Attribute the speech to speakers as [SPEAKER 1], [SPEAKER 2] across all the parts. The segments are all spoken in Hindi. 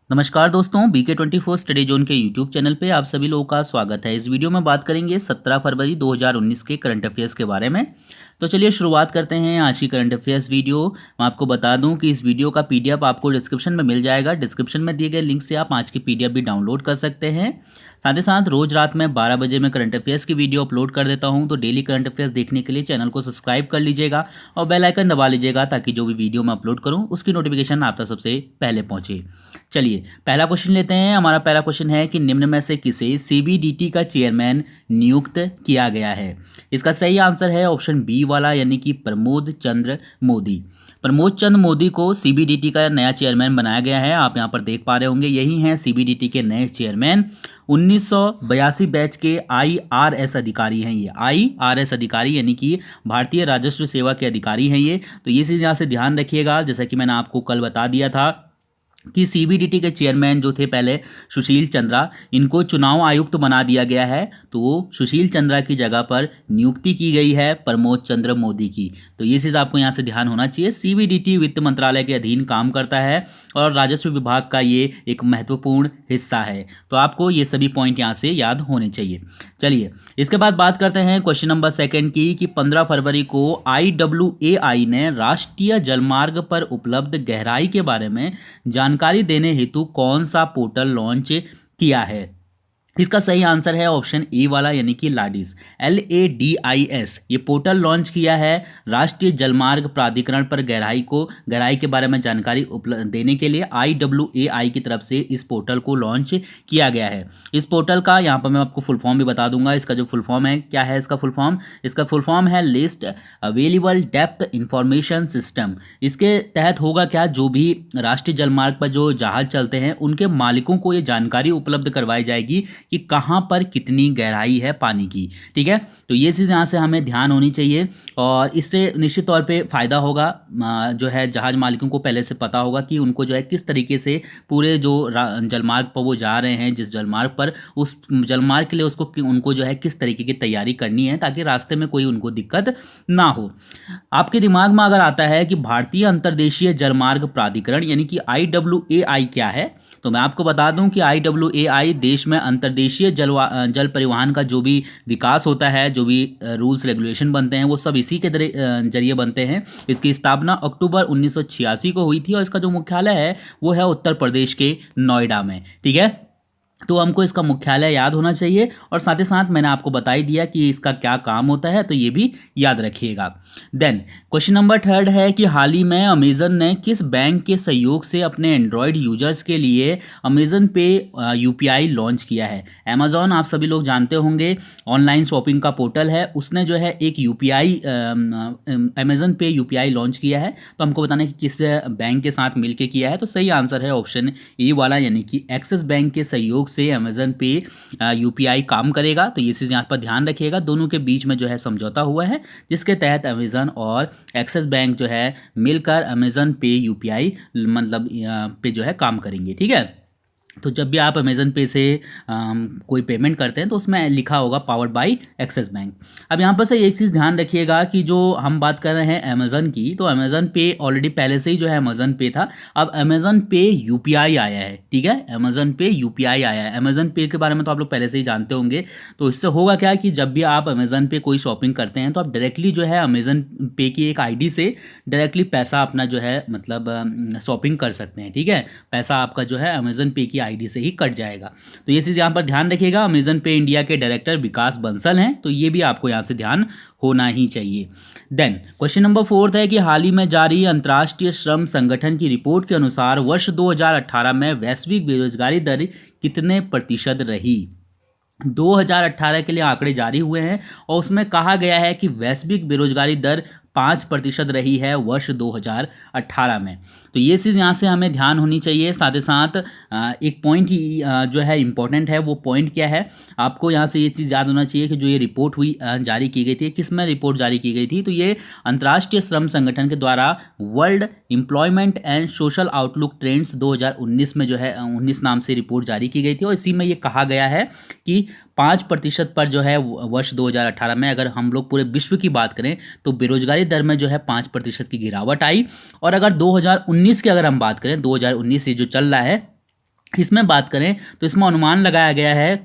[SPEAKER 1] नमस्कार दोस्तों, BK24 स्टडी जोन के यूट्यूब चैनल पे आप सभी लोगों का स्वागत है। इस वीडियो में बात करेंगे 17 फरवरी 2019 के करंट अफेयर्स के बारे में। तो चलिए शुरुआत करते हैं आज की करंट अफेयर्स वीडियो। मैं आपको बता दूं कि इस वीडियो का PDF आपको डिस्क्रिप्शन में मिल जाएगा। डिस्क्रिप्शन में दिए गए लिंक से आप आज की PDF भी डाउनलोड कर सकते हैं। साथ ही साथ रोज रात में 12 बजे मैं करंट अफेयर्स की वीडियो अपलोड कर देता हूं, तो डेली करंट अफेयर्स देखने के लिए चैनल को सब्सक्राइब कर लीजिएगा और बेल आइकन दबा लीजिएगा ताकि जो भी वीडियो मैं अपलोड करूं उसकी नोटिफिकेशन आप तक सबसे पहले पहुंचे। चलिए पहला क्वेश्चन लेते हैं। हमारा पहला क्वेश्चन है कि निम्न में से किसे CBDT का चेयरमैन नियुक्त किया गया है। इसका सही आंसर है ऑप्शन बी वाला, यानी कि प्रमोद चंद्र मोदी। प्रमोद चंद्र मोदी को CBDT का नया चेयरमैन बनाया गया है। आप यहाँ पर देख पा रहे होंगे, यही हैं CBDT के नए चेयरमैन। 1982 बैच के IRS अधिकारी हैं ये। IRS अधिकारी यानी कि भारतीय राजस्व सेवा के अधिकारी हैं ये। तो ये चीज़ यहाँ से ध्यान रखिएगा। जैसा कि मैंने आपको कल बता दिया था कि CBDT के चेयरमैन जो थे पहले सुशील चंद्रा, इनको चुनाव आयुक्त बना दिया गया है। तो सुशील चंद्रा की जगह पर नियुक्ति की गई है प्रमोद चंद्र मोदी की। तो ये चीज़ आपको यहाँ से ध्यान होना चाहिए। CBDT वित्त मंत्रालय के अधीन काम करता है और राजस्व विभाग का ये एक महत्वपूर्ण हिस्सा है। तो आपको ये सभी पॉइंट यहाँ से याद होने चाहिए। चलिए इसके बाद बात करते हैं क्वेश्चन नंबर 2 की कि 15 फरवरी को IWAI ने राष्ट्रीय जलमार्ग पर उपलब्ध गहराई के बारे में जानकारी देने हेतु कौन सा पोर्टल लॉन्च किया है। इसका सही आंसर है ऑप्शन ए वाला, यानी कि लाडिस, LADIS। ये पोर्टल लॉन्च किया है राष्ट्रीय जलमार्ग प्राधिकरण पर गहराई के बारे में जानकारी देने के लिए IWAI की तरफ से इस पोर्टल को लॉन्च किया गया है। इस पोर्टल का यहाँ पर मैं आपको फुल फॉर्म भी बता दूंगा। इसका जो फुल फॉर्म है, क्या है इसका फुल फॉर्म? इसका फुल फॉर्म है list available depth information system. इसके तहत होगा क्या, जो भी राष्ट्रीय जलमार्ग पर जो जहाज चलते हैं उनके मालिकों को ये जानकारी उपलब्ध करवाई जाएगी कि कहाँ पर कितनी गहराई है पानी की। ठीक है, तो ये चीज़ यहाँ से हमें ध्यान होनी चाहिए और इससे निश्चित तौर पे फ़ायदा होगा। जो है जहाज मालिकों को पहले से पता होगा कि उनको जो है किस तरीके से पूरे जो जलमार्ग पर वो जा रहे हैं, जिस जलमार्ग पर, उस जलमार्ग के लिए उनको जो है किस तरीके की तैयारी करनी है ताकि रास्ते में कोई उनको दिक्कत ना हो। आपके दिमाग में अगर आता है कि भारतीय अंतर्देशीय जलमार्ग प्राधिकरण यानी कि IWAI क्या है, तो मैं आपको बता दूं कि IWAI देश में अंतर्देशीय जल परिवहन का जो भी विकास होता है, जो भी रूल्स रेगुलेशन बनते हैं, वो सब इसी के जरिए बनते हैं। इसकी स्थापना अक्टूबर 1986 को हुई थी और इसका जो मुख्यालय है वो है उत्तर प्रदेश के नोएडा में। ठीक है, तो हमको इसका मुख्यालय याद होना चाहिए और साथ ही साथ मैंने आपको बता ही दिया कि इसका क्या काम होता है, तो ये भी याद रखिएगा। देन क्वेश्चन नंबर 3 है कि हाल ही में अमेजन ने किस बैंक के सहयोग से अपने एंड्रॉयड यूजर्स के लिए अमेजन पे UPI लॉन्च किया है। अमेजॉन आप सभी लोग जानते होंगे, ऑनलाइन शॉपिंग का पोर्टल है। उसने जो है एक UPI अमेजन पे UPI लॉन्च किया है। तो हमको बताना है कि किस बैंक के साथ मिलके किया है। तो सही आंसर है ऑप्शन ए वाला, यानी कि एक्सिस बैंक के सहयोग से अमेजन पे UPI काम करेगा। तो ये चीज़ यहाँ पर ध्यान रखिएगा, दोनों के बीच में जो है समझौता हुआ है जिसके तहत अमेजन और एक्सिस बैंक जो है मिलकर अमेजन पे UPI मतलब पे जो है काम करेंगे। ठीक है, तो जब भी आप अमेजन पे से कोई पेमेंट करते हैं तो उसमें लिखा होगा पावर्ड बाय एक्सिस बैंक। अब यहाँ पर से एक चीज़ ध्यान रखिएगा कि जो हम बात कर रहे हैं अमेजन की, तो अमेजन पे ऑलरेडी पहले से ही जो है अमेजन पे था। अब अमेजन पे UPI आया है। ठीक है, अमेजन पे UPI आया है। अमेजन पे के बारे में तो आप लोग पहले से ही जानते होंगे। तो इससे होगा क्या कि जब भी आप अमेजन पे कोई शॉपिंग करते हैं तो आप डायरेक्टली जो है अमेजन पे की एक ID से डायरेक्टली पैसा अपना जो है मतलब शॉपिंग कर सकते हैं। ठीक है, पैसा आपका जो है अमेजन पे की ID से ही कट जाएगा। तो ये चीज़ यहाँ पर ध्यान रखिएगा। अमेजन पे इंडिया के डायरेक्टर विकास बंसल हैं, तो ये भी आपको यहाँ से ध्यान होना ही चाहिए। देन क्वेश्चन नंबर 4 है कि हाल ही में जारी अंतर्राष्ट्रीय श्रम संगठन की रिपोर्ट के अनुसार वर्ष 2018 में वैश्विक बेरोजगारी दर कितने प्रतिशत रही। 2018 के लिए आंकड़े जारी हुए हैं और उसमें कहा गया है कि वैश्विक बेरोजगारी दर 5% रही है वर्ष 2018 में। तो ये चीज़ यहाँ से हमें ध्यान होनी चाहिए। साथ ही साथ एक पॉइंट ही जो है इम्पोर्टेंट है। वो पॉइंट क्या है, आपको यहाँ से ये चीज़ याद होना चाहिए कि जो ये रिपोर्ट हुई जारी की गई थी, किस में रिपोर्ट जारी की गई थी, तो ये अंतर्राष्ट्रीय श्रम संगठन के द्वारा world employment and social outlook trends 2019 में जो है 19 नाम से रिपोर्ट जारी की गई थी और इसी में ये कहा गया है कि 5% पर जो है वर्ष 2018 में, अगर हम लोग पूरे विश्व की बात करें तो बेरोजगारी दर में जो है 5% की गिरावट आई। और अगर 2019 की अगर हम बात करें, 2019 ये जो चल रहा है इसमें बात करें तो इसमें अनुमान लगाया गया है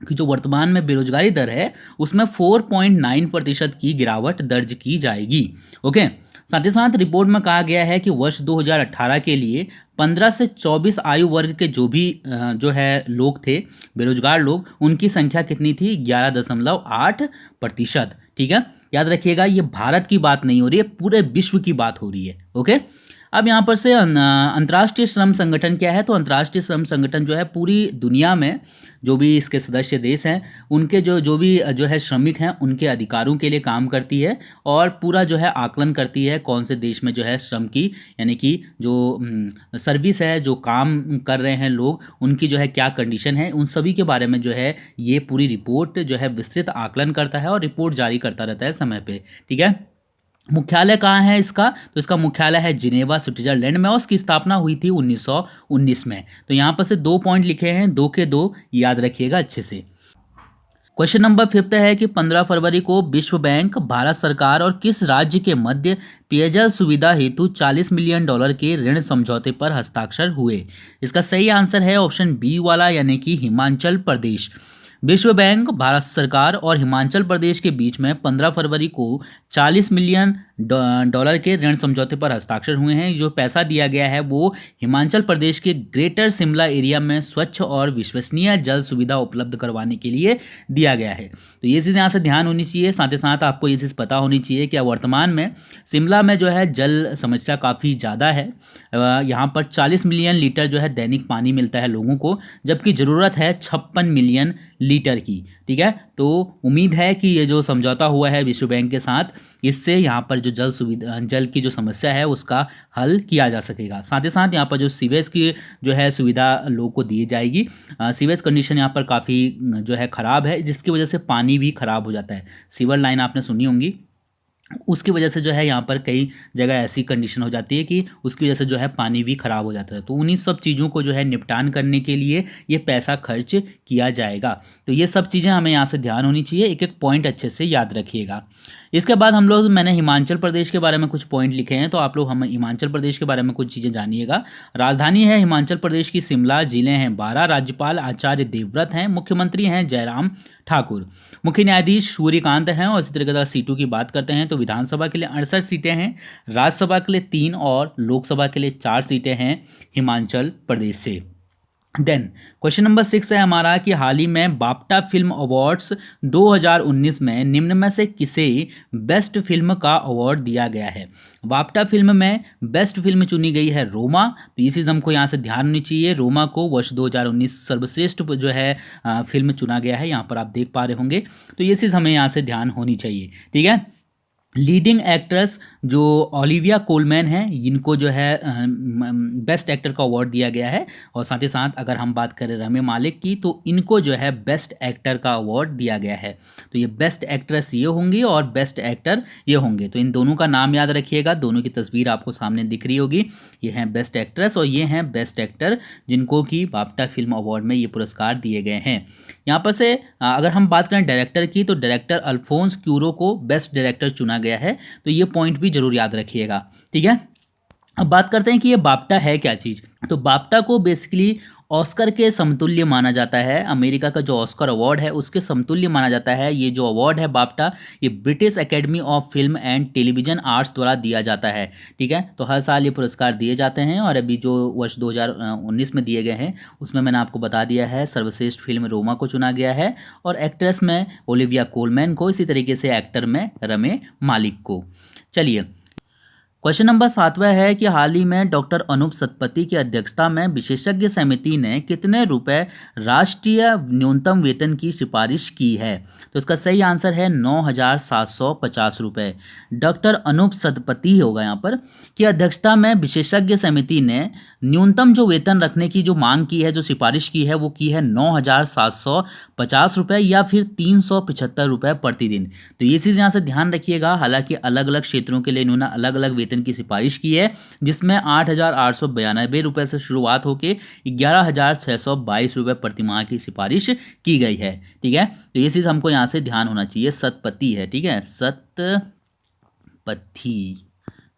[SPEAKER 1] कि जो वर्तमान में बेरोजगारी दर है उसमें 4.9% की गिरावट दर्ज की जाएगी। ओके, साथ ही साथ रिपोर्ट में कहा गया है कि वर्ष 2018 के लिए 15 से 24 आयु वर्ग के जो भी जो है लोग थे, बेरोजगार लोग, उनकी संख्या कितनी थी? 11.8%। ठीक है, याद रखिएगा ये भारत की बात नहीं हो रही है, पूरे विश्व की बात हो रही है। ओके, अब यहाँ पर से अंतर्राष्ट्रीय श्रम संगठन क्या है? तो अंतर्राष्ट्रीय श्रम संगठन जो है पूरी दुनिया में जो भी इसके सदस्य देश हैं उनके जो भी जो है श्रमिक हैं उनके अधिकारों के लिए काम करती है और पूरा जो है आकलन करती है कौन से देश में जो है श्रम की, यानी कि जो सर्विस है, जो काम कर रहे हैं लोग, उनकी जो है क्या कंडीशन है, उन सभी के बारे में जो है ये पूरी रिपोर्ट जो है विस्तृत आकलन करता है और रिपोर्ट जारी करता रहता है समय पे। ठीक है, मुख्यालय कहाँ है इसका? तो इसका मुख्यालय है जिनेवा, स्विट्जरलैंड में, और उसकी स्थापना हुई थी 1919 में। तो यहाँ पर से 2 पॉइंट लिखे हैं, 2 के 2 याद रखिएगा अच्छे से। क्वेश्चन नंबर 5 है कि 15 फरवरी को विश्व बैंक, भारत सरकार और किस राज्य के मध्य पेयजल सुविधा हेतु $40 मिलियन के ऋण समझौते पर हस्ताक्षर हुए? इसका सही आंसर है ऑप्शन बी वाला, यानी कि हिमाचल प्रदेश। विश्व बैंक, भारत सरकार और हिमाचल प्रदेश के बीच में 15 फरवरी को $40 मिलियन के ऋण समझौते पर हस्ताक्षर हुए हैं। जो पैसा दिया गया है वो हिमाचल प्रदेश के ग्रेटर शिमला एरिया में स्वच्छ और विश्वसनीय जल सुविधा उपलब्ध करवाने के लिए दिया गया है। तो ये चीज़ यहाँ से ध्यान होनी चाहिए। साथ ही साथ आपको ये चीज़ पता होनी चाहिए कि वर्तमान में शिमला में जो है जल समस्या काफ़ी ज़्यादा है। यहाँ पर 40 मिलियन लीटर जो है दैनिक पानी मिलता है लोगों को, जबकि ज़रूरत है 56 मिलियन लीटर की। ठीक है, तो उम्मीद है कि ये जो समझौता हुआ है विश्व बैंक के साथ, इससे यहाँ पर जो जल की जो समस्या है उसका हल किया जा सकेगा। साथ ही साथ यहाँ पर जो सीवेज की जो है सुविधा लोगों को दी जाएगी। सीवेज कंडीशन यहाँ पर काफ़ी जो है ख़राब है, जिसकी वजह से पानी भी ख़राब हो जाता है। सीवर लाइन आपने सुनी होंगी, उसकी वजह से जो है यहाँ पर कई जगह ऐसी कंडीशन हो जाती है कि उसकी वजह से जो है पानी भी ख़राब हो जाता है। तो उन्हीं सब चीज़ों को जो है निपटान करने के लिए ये पैसा खर्च किया जाएगा। तो ये सब चीज़ें हमें यहाँ से ध्यान होनी चाहिए, एक एक पॉइंट अच्छे से याद रखिएगा। इसके बाद मैंने हिमाचल प्रदेश के बारे में कुछ पॉइंट लिखे हैं, तो आप लोग हम हिमाचल प्रदेश के बारे में कुछ चीज़ें जानिएगा। राजधानी है हिमाचल प्रदेश की शिमला, जिले हैं 12, राज्यपाल आचार्य देवव्रत हैं, मुख्यमंत्री हैं जयराम ठाकुर, मुख्य न्यायाधीश सूर्यकांत हैं। और इसी तरीके से सीटों की बात करते हैं तो विधानसभा के लिए 68 सीटें हैं, राज्यसभा के लिए 3 और लोकसभा के लिए 4 सीटें हैं हिमाचल प्रदेश से। देन क्वेश्चन नंबर 6 है हमारा कि हाल ही में बाफ्टा फिल्म अवार्ड्स 2019 में निम्न में से किसे बेस्ट फिल्म का अवार्ड दिया गया है? बाफ्टा फिल्म में बेस्ट फिल्म चुनी गई है रोमा। तो ये चीज़ हमको यहाँ से ध्यान होनी चाहिए। रोमा को वर्ष 2019 सर्वश्रेष्ठ जो है फिल्म चुना गया है, यहाँ पर आप देख पा रहे होंगे। तो ये चीज़ हमें यहाँ से ध्यान होनी चाहिए। ठीक है, लीडिंग एक्ट्रेस जो ओलिविया कोलमैन हैं, इनको जो है बेस्ट एक्टर का अवार्ड दिया गया है। और साथ ही साथ अगर हम बात करें रमी मालिक की, तो इनको जो है बेस्ट एक्टर का अवार्ड दिया गया है। तो ये बेस्ट एक्ट्रेस ये होंगी और बेस्ट एक्टर ये होंगे। तो इन दोनों का नाम याद रखिएगा, दोनों की तस्वीर आपको सामने दिख रही होगी। ये हैं बेस्ट एक्ट्रेस और ये हैं बेस्ट एक्टर, जिनको कि बाफ्टा फिल्म अवार्ड में ये पुरस्कार दिए गए हैं। यहाँ पर से अगर हम बात करें डायरेक्टर की, तो डायरेक्टर अल्फोंस क्यूरो को बेस्ट डायरेक्टर चुना गया है। तो ये पॉइंट भी जरूर याद रखिएगा। ठीक है, अब बात करते हैं कि ये बाफ्टा है क्या चीज़। तो बाफ्टा को बेसिकली ऑस्कर के समतुल्य माना जाता है। अमेरिका का जो ऑस्कर अवार्ड है उसके समतुल्य माना जाता है। ये जो अवार्ड है बाफ्टा, ये British academy of film and television arts द्वारा दिया जाता है। ठीक है, तो हर साल ये पुरस्कार दिए जाते हैं और अभी जो वर्ष 2019 में दिए गए हैं उसमें मैंने आपको बता दिया है सर्वश्रेष्ठ फिल्म रोमा को चुना गया है, और एक्ट्रेस में ओलिविया कोलमैन को, इसी तरीके से एक्टर में रमी मालिक को। चलिए, क्वेश्चन नंबर 7वां है कि हाल ही में डॉक्टर अनूप सतपथी की अध्यक्षता में विशेषज्ञ समिति ने कितने रुपए राष्ट्रीय न्यूनतम वेतन की सिफारिश की है? तो इसका सही आंसर है 9,750 रुपये। डॉक्टर अनूप सतपथी होगा यहाँ पर की अध्यक्षता में विशेषज्ञ समिति ने न्यूनतम जो वेतन रखने की जो मांग की है, जो सिफारिश की है, वो की है 9,750 रुपये या फिर 375 रुपये प्रतिदिन। तो ये चीज़ यहाँ से ध्यान रखिएगा। हालांकि अलग अलग क्षेत्रों के लिए इन्होंने अलग अलग वेतन की सिफारिश की है, जिसमें 8,892 रुपये से शुरुआत होकर 11,622 रुपये प्रतिमाह की सिफारिश की गई है। ठीक है, तो ये चीज़ हमको यहाँ से ध्यान होना चाहिए। सतपथी है, ठीक है, सतपथी,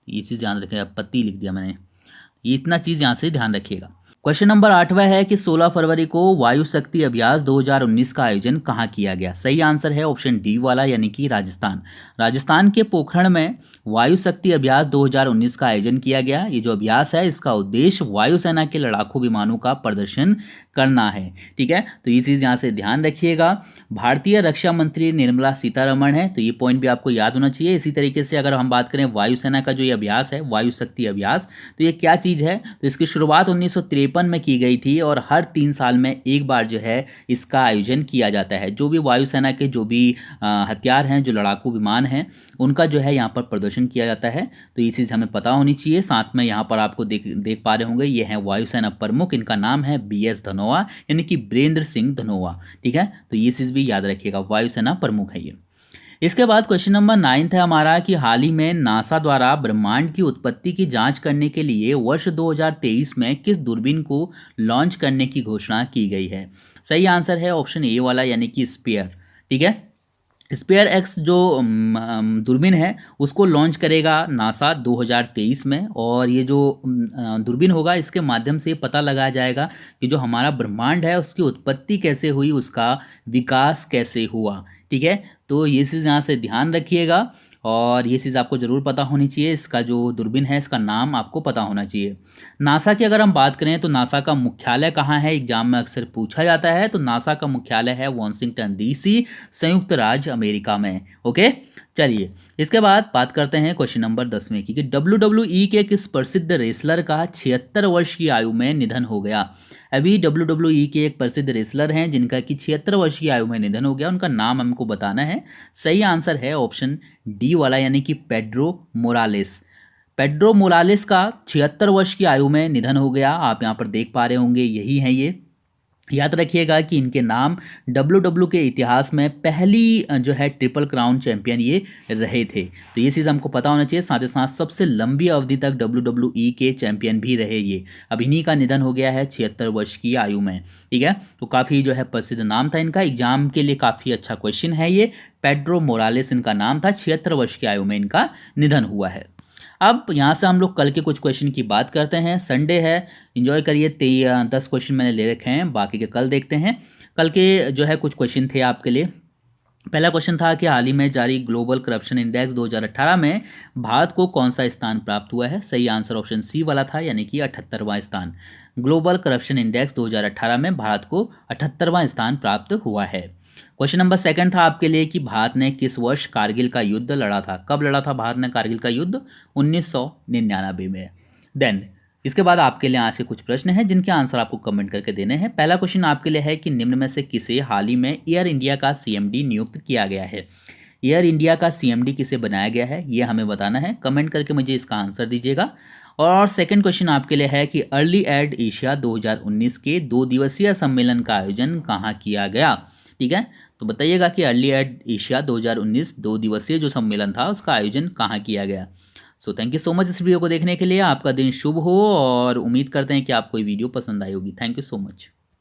[SPEAKER 1] ये चीज़ ध्यान रखिएगा। पति लिख दिया मैंने, ये इतना चीज़ यहाँ से ध्यान रखिएगा। क्वेश्चन नंबर 8वां है कि 16 फरवरी को वायु शक्ति अभ्यास 2019 का आयोजन कहाँ किया गया। सही आंसर है ऑप्शन डी वाला, यानी कि राजस्थान। राजस्थान के पोखरण में वायु शक्ति अभ्यास 2019 का आयोजन किया गया। ये जो अभ्यास है इसका उद्देश्य वायुसेना के लड़ाकू विमानों का प्रदर्शन करना है। ठीक है, तो ये चीज़ यहाँ से ध्यान रखिएगा। भारतीय रक्षा मंत्री निर्मला सीतारमण है, तो ये पॉइंट भी आपको याद होना चाहिए। इसी तरीके से अगर हम बात करें वायुसेना का जो ये अभ्यास है, वायु शक्ति अभ्यास, तो ये क्या चीज़ है, तो इसकी शुरुआत 1953 में की गई थी और हर 3 साल में एक बार जो है इसका आयोजन किया जाता है। जो भी वायुसेना के जो भी हथियार हैं, जो लड़ाकू विमान हैं, उनका जो है यहाँ पर प्रदर्शन किया जाता है। तो ये चीज़ हमें पता होनी चाहिए। साथ में यहाँ पर आपको देख पा रहे होंगे, ये हैं वायुसेना प्रमुख, इनका नाम है BS धनोआ, यानी कि बीरेंद्र सिंह धनोआ। ठीक है, तो ये चीज़ भी याद रखिएगा, वायुसेना प्रमुख है ये। इसके बाद क्वेश्चन नंबर 9 है हमारा कि हाल ही में नासा द्वारा ब्रह्मांड की उत्पत्ति की जांच करने के लिए वर्ष 2023 में किस दूरबीन को लॉन्च करने की घोषणा की गई है। सही आंसर है ऑप्शन ए वाला, यानी कि स्पेयर। ठीक है, स्पेयर एक्स जो दूरबीन है उसको लॉन्च करेगा नासा 2023 में, और ये जो दूरबीन होगा इसके माध्यम से पता लगाया जाएगा कि जो हमारा ब्रह्मांड है उसकी उत्पत्ति कैसे हुई, उसका विकास कैसे हुआ। ठीक है, तो ये चीज़ यहाँ से ध्यान रखिएगा और ये चीज़ आपको ज़रूर पता होनी चाहिए। इसका जो दूरबीन है इसका नाम आपको पता होना चाहिए। नासा की अगर हम बात करें तो नासा का मुख्यालय कहाँ है, एग्जाम में अक्सर पूछा जाता है। तो नासा का मुख्यालय है वाशिंगटन DC, संयुक्त राज्य अमेरिका में। ओके, चलिए इसके बाद बात करते हैं क्वेश्चन नंबर 10वें की कि WWE के किस प्रसिद्ध रेसलर का 76 वर्ष की आयु में निधन हो गया। अभी WWE के एक प्रसिद्ध रेसलर हैं जिनका कि 76 वर्ष की आयु में निधन हो गया, उनका नाम हमको बताना है। सही आंसर है ऑप्शन डी वाला, यानी कि पेड्रो मोरालेस। पेड्रो मोरालेस का 76 वर्ष की आयु में निधन हो गया। आप यहाँ पर देख पा रहे होंगे, यही है ये। याद रखिएगा कि इनके नाम WWE के इतिहास में पहली जो है ट्रिपल क्राउन चैंपियन ये रहे थे। तो ये चीज़ हमको पता होना चाहिए। साथ ही साथ सबसे लंबी अवधि तक WWE के चैंपियन भी रहे ये। अब इन्हीं का निधन हो गया है 76 वर्ष की आयु में। ठीक है, तो काफ़ी जो है प्रसिद्ध नाम था इनका, एग्जाम के लिए काफ़ी अच्छा क्वेश्चन है ये। पेड्रो मोरालेस इनका नाम था, 76 वर्ष की आयु में इनका निधन हुआ है। अब यहाँ से हम लोग कल के कुछ क्वेश्चन की बात करते हैं। संडे है, एंजॉय करिए। 10 क्वेश्चन मैंने ले रखे हैं, बाकी के कल देखते हैं। कल के जो है कुछ क्वेश्चन थे आपके लिए। पहला क्वेश्चन था कि हाल ही में जारी ग्लोबल करप्शन इंडेक्स 2018 में भारत को कौन सा स्थान प्राप्त हुआ है। सही आंसर ऑप्शन सी वाला था, यानी कि 78वां स्थान। ग्लोबल करप्शन इंडेक्स 2018 में भारत को 78वां स्थान प्राप्त हुआ है। क्वेश्चन नंबर 2 था आपके लिए कि भारत ने किस वर्ष कारगिल का युद्ध लड़ा था। कब लड़ा था भारत ने कारगिल का युद्ध? 1999 में। देन इसके बाद आपके लिए आज के कुछ प्रश्न हैं जिनके आंसर आपको कमेंट करके देने हैं। पहला क्वेश्चन आपके लिए है कि निम्न में से किसे हाल ही में एयर इंडिया का CMD नियुक्त किया गया है। एयर इंडिया का CMD किसे बनाया गया है, ये हमें बताना है। कमेंट करके मुझे इसका आंसर दीजिएगा। और सेकंड क्वेश्चन आपके लिए है कि अर्ली एड एशिया 2019 के 2 दिवसीय सम्मेलन का आयोजन कहाँ किया गया। ठीक है, तो बताइएगा कि अर्ली एड एशिया 2019 2 दिवसीय जो सम्मेलन था उसका आयोजन कहाँ किया गया। So thank you so much इस वीडियो को देखने के लिए। आपका दिन शुभ हो और उम्मीद करते हैं कि आपको ये वीडियो पसंद आई होगी। Thank you so much.